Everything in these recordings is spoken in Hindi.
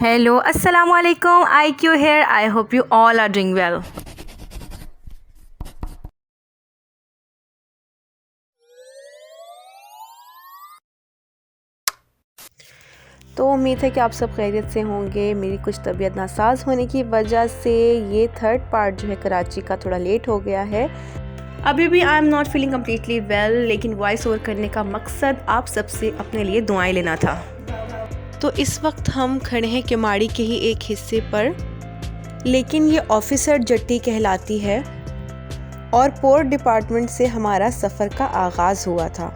Hello, Assalamu alaikum. IQ here. I hope you all are doing well. तो उम्मीद है कि आप सब खैरियत से होंगे। मेरी कुछ तबीयत नासाज होने की वजह से ये थर्ड पार्ट जो है कराची का थोड़ा लेट हो गया है। अभी भी I am not feeling completely well, लेकिन वॉइस ओवर करने का मकसद आप सबसे अपने लिए दुआएं लेना था। तो इस वक्त हम खड़े हैं किमाड़ी के ही एक हिस्से पर, लेकिन ये ऑफिसर जट्टी कहलाती है और पोर्ट डिपार्टमेंट से हमारा सफ़र का आगाज़ हुआ था।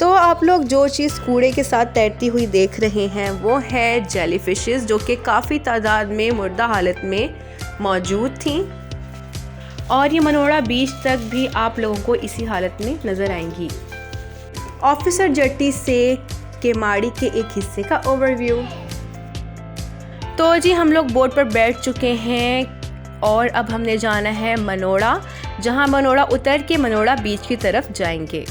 तो आप लोग जो चीज़ कूड़े के साथ तैरती हुई देख रहे हैं वो है जेली फिशेस, जो कि काफ़ी तादाद में मुर्दा हालत में मौजूद थी, और ये मनोड़ा बीच तक भी आप लोगों को इसी हालत में नज़र आएंगी। ऑफिसर जट्टी से केमाड़ी के एक हिस्से का ओवरव्यू। तो जी हम लोग बोट पर बैठ चुके हैं और अब हमने जाना है मनोड़ा, जहां मनोड़ा उतर के मनोड़ा बीच की तरफ जाएंगे।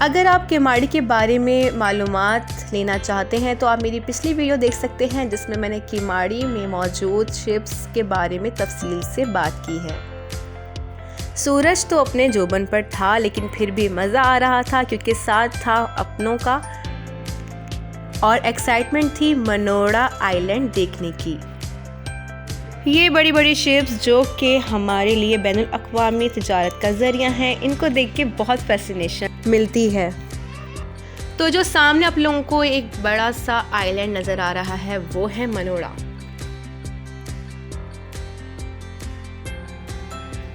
अगर आप केमाड़ी के बारे में मालूमात लेना चाहते हैं तो आप मेरी पिछली वीडियो देख सकते हैं, जिसमें मैंने केमाड़ी में मौजूद शिप्स के बारे में तफसील से बात की है। सूरज तो अपने जोबन पर था, लेकिन फिर भी मज़ा आ रहा था क्योंकि साथ था अपनों का और एक्साइटमेंट थी मनोड़ा आइलैंड देखने की। ये बड़ी बड़ी शिप्स जो कि हमारे लिए बैनुल अक़वामी तिजारत का ज़रिया हैं, इनको देख के बहुत फैसिनेशन मिलती है। तो जो सामने आप लोगों को एक बड़ा सा आइलैंड नज़र आ रहा है वो है मनोड़ा।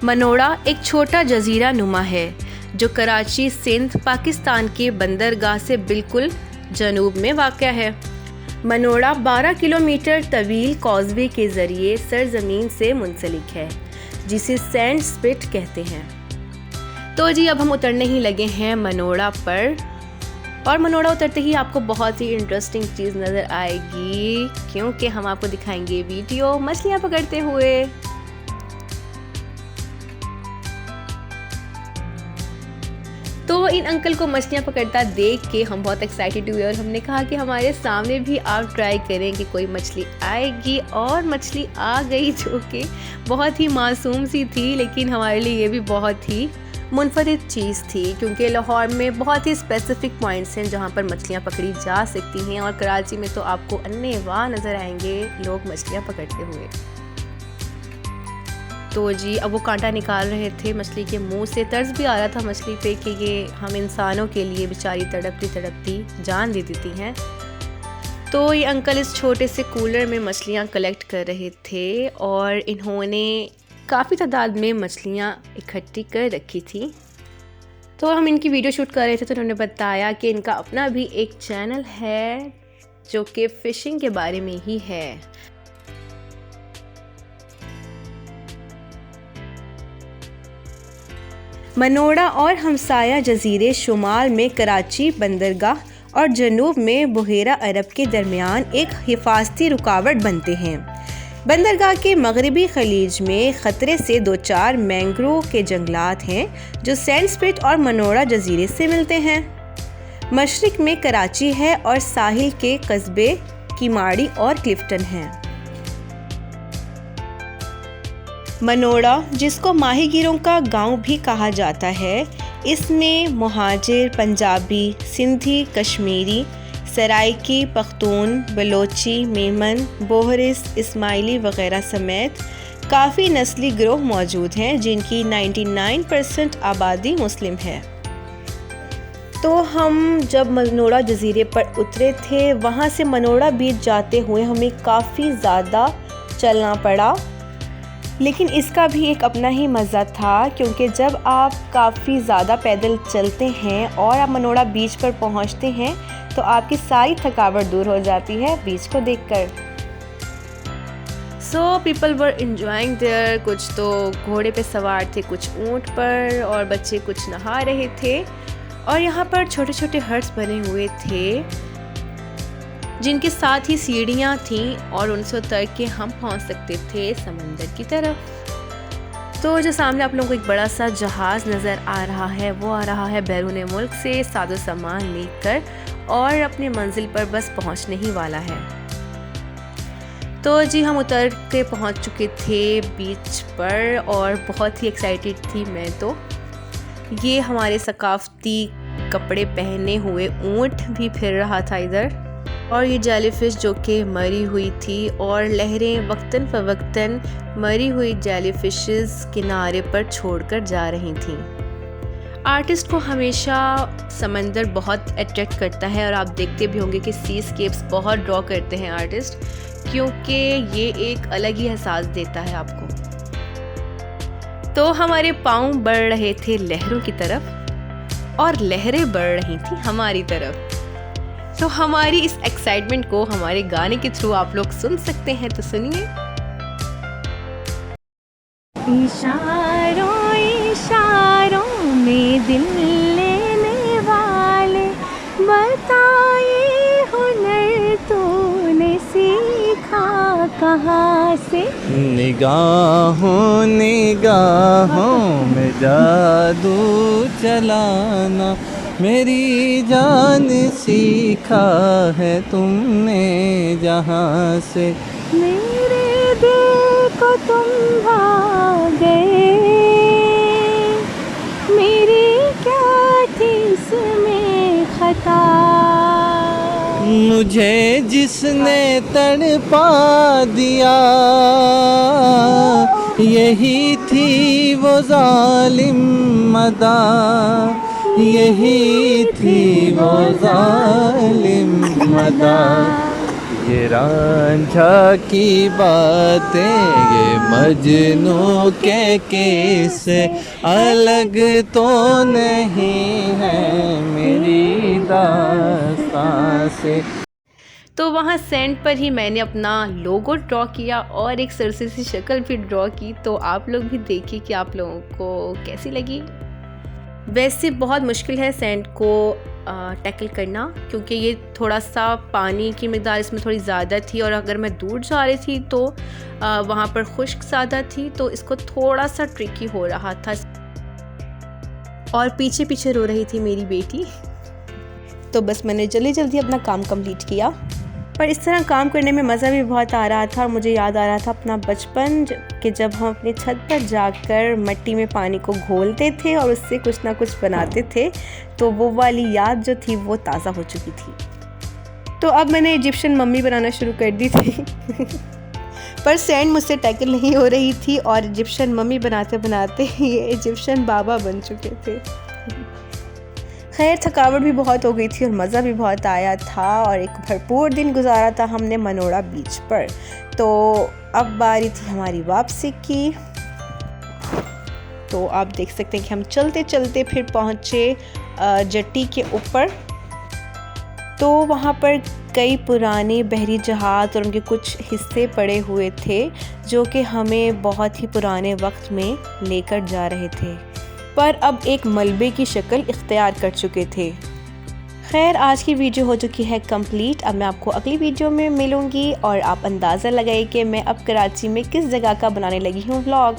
मनोड़ा एक छोटा जजीरा नुमा है जो कराची सिंध पाकिस्तान के बंदरगाह से बिल्कुल जनूब में वाक़या है। मनोड़ा 12 किलोमीटर तवील कॉजवे के ज़रिए सरज़मीन से मुंसलिक है, जिसे सैंड स्पिट कहते हैं। तो जी अब हम उतरने ही लगे हैं मनोड़ा पर, और मनोड़ा उतरते ही आपको बहुत ही इंटरेस्टिंग चीज़ नज़र आएगी, क्योंकि हम आपको दिखाएंगे वीडियो मछलियाँ पकड़ते हुए। तो इन अंकल को मछलियाँ पकड़ता देख के हम बहुत एक्साइटेड हुए और हमने कहा कि हमारे सामने भी आप ट्राई करें कि कोई मछली आएगी, और मछली आ गई जो कि बहुत ही मासूम सी थी, लेकिन हमारे लिए ये भी बहुत ही मुनफरिद चीज़ थी, क्योंकि लाहौर में बहुत ही स्पेसिफिक पॉइंट्स हैं जहाँ पर मछलियाँ पकड़ी जा सकती हैं, और कराची में तो आपको अन्नेवाह नज़र आएंगे लोग मछलियाँ पकड़ते हुए। तो जी अब वो कांटा निकाल रहे थे मछली के मुंह से। तर्स भी आ रहा था मछली पे कि ये हम इंसानों के लिए बेचारी तड़पती तड़पती जान दे देती हैं। तो ये अंकल इस छोटे से कूलर में मछलियाँ कलेक्ट कर रहे थे, और इन्होंने काफ़ी तादाद में मछलियाँ इकट्ठी कर रखी थी। तो हम इनकी वीडियो शूट कर रहे थे तो उन्होंने बताया कि इनका अपना भी एक चैनल है जो कि फ़िशिंग के बारे में ही है। मनोड़ा और हमसाया जजीरे शुमाल में कराची बंदरगाह और जनूब में बुहेरा अरब के दरमियान एक हिफाजती रुकावट बनते हैं। बंदरगाह के मगरबी खलीज में ख़तरे से दो चार मैंग्रोव के जंगलात हैं जो सैंड स्पिट और मनोड़ा जजीरे से मिलते हैं। मशरिक में कराची है और साहिल के कस्बे किमाड़ी और क्लिफ्टन हैं। मनोड़ा, जिसको माहीगीरों का गांव भी कहा जाता है, इसमें मुहाजिर, पंजाबी, सिंधी, कश्मीरी, सराइकी, पख्तून, बलोची, मेमन, बोहरिस, इस्माइली वगैरह समेत काफ़ी नस्ली गिरोह मौजूद हैं, जिनकी 99% आबादी मुस्लिम है। तो हम जब मनोड़ा जजीरे पर उतरे थे, वहाँ से मनोड़ा बीच जाते हुए हमें काफ़ी ज़्यादा चलना पड़ा, लेकिन इसका भी एक अपना ही मज़ा था, क्योंकि जब आप काफ़ी ज़्यादा पैदल चलते हैं और आप मनोड़ा बीच पर पहुंचते हैं तो आपकी सारी थकावट दूर हो जाती है बीच को देखकर। So people were enjoying there. कुछ तो घोड़े पे सवार थे, कुछ ऊँट पर, और बच्चे कुछ नहा रहे थे, और यहाँ पर छोटे छोटे हट्स बने हुए थे जिनके साथ ही सीढ़ियाँ थीं, और उनसे उतर के हम पहुँच सकते थे समंदर की तरफ। तो जो सामने आप लोगों को एक बड़ा सा जहाज़ नज़र आ रहा है, वो आ रहा है बैरून मुल्क से सादो सामान लेकर, और अपने मंजिल पर बस पहुँचने ही वाला है। तो जी हम उतर के पहुंच चुके थे बीच पर और बहुत ही एक्साइटेड थी मैं। तो ये हमारे सकाफ़ती कपड़े पहने हुए ऊँट भी फिर रहा था इधर, और ये जेलीफ़िश जो कि मरी हुई थी, और लहरें वक्तन फ़वक्तन मरी हुई जेलीफ़िशेस किनारे पर छोड़कर जा रही थीं। आर्टिस्ट को हमेशा समंदर बहुत अट्रैक्ट करता है, और आप देखते भी होंगे कि सीस्केप्स बहुत ड्रॉ करते हैं आर्टिस्ट, क्योंकि ये एक अलग ही एहसास देता है आपको। तो हमारे पाँव बढ़ रहे थे लहरों की तरफ और लहरें बढ़ रही थी हमारी तरफ। तो हमारी इस एक्साइटमेंट को हमारे गाने के थ्रू आप लोग सुन सकते हैं, तो सुनिए। इशारों इशारों में दिल लेने वाले, बताए हुनर तूने सीखा कहाँ से। निगाहों निगाहों में जादू चलाना, मेरी जान सीखा है तुमने जहाँ से। मेरे दिल को तुम भा गए, मेरी क्या थी इसमें खता। मुझे जिसने तड़पा दिया, यही थी वो जालिम अदा, यही थी वो जालिम अदा। ये रांझा की बातें, ये मजनू के किस्से अलग तो नहीं है मेरी दास्तां से। तो वहाँ सैंड पर ही मैंने अपना लोगो ड्रॉ किया और एक सरसे सी शक्ल भी ड्रॉ की। तो आप लोग भी देखिए कि आप लोगों को कैसी लगी। वैसे बहुत मुश्किल है सैंड को टैकल करना, क्योंकि ये थोड़ा सा पानी की मिक़दार इसमें थोड़ी ज़्यादा थी, और अगर मैं दूर जा रही थी तो वहाँ पर खुश्क ज़्यादा थी, तो इसको थोड़ा सा ट्रिकी हो रहा था। और पीछे पीछे रो रही थी मेरी बेटी। तो बस मैंने जल्दी जल्दी अपना काम कंप्लीट किया, पर इस तरह काम करने में मज़ा भी बहुत आ रहा था। और मुझे याद आ रहा था अपना बचपन कि जब हम अपनी छत पर जाकर मिट्टी में पानी को घोलते थे और उससे कुछ ना कुछ बनाते थे। तो वो वाली याद जो थी वो ताज़ा हो चुकी थी। तो अब मैंने इजिप्शियन मम्मी बनाना शुरू कर दी थी पर सैंड मुझसे टैकल नहीं हो रही थी, और इजिप्शियन मम्मी बनाते बनाते ये इजिप्शियन बाबा बन चुके थे। खैर थकावट भी बहुत हो गई थी और मज़ा भी बहुत आया था, और एक भरपूर दिन गुजारा था हमने मनोड़ा बीच पर। तो अब बारी थी हमारी वापसी की। तो आप देख सकते हैं कि हम चलते चलते फिर पहुँचे जेट्टी के ऊपर। तो वहाँ पर कई पुराने बहरी जहाज़ और उनके कुछ हिस्से पड़े हुए थे, जो कि हमें बहुत ही पुराने वक्त में लेकर जा रहे थे, पर अब एक मलबे की शक्ल इख्तियार कर चुके थे। खैर आज की वीडियो हो चुकी है कंप्लीट। अब मैं आपको अगली वीडियो में मिलूँगी, और आप अंदाज़ा लगाइए कि मैं अब कराची में किस जगह का बनाने लगी हूँ व्लॉग।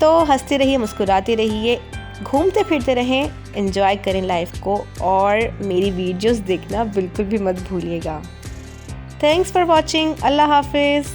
तो हंसते रहिए, मुस्कुराते रहिए, घूमते फिरते रहें, एंजॉय करें लाइफ को, और मेरी वीडियोस देखना बिल्कुल भी मत भूलिएगा। Thanks for watching. अल्लाह हाफिज़।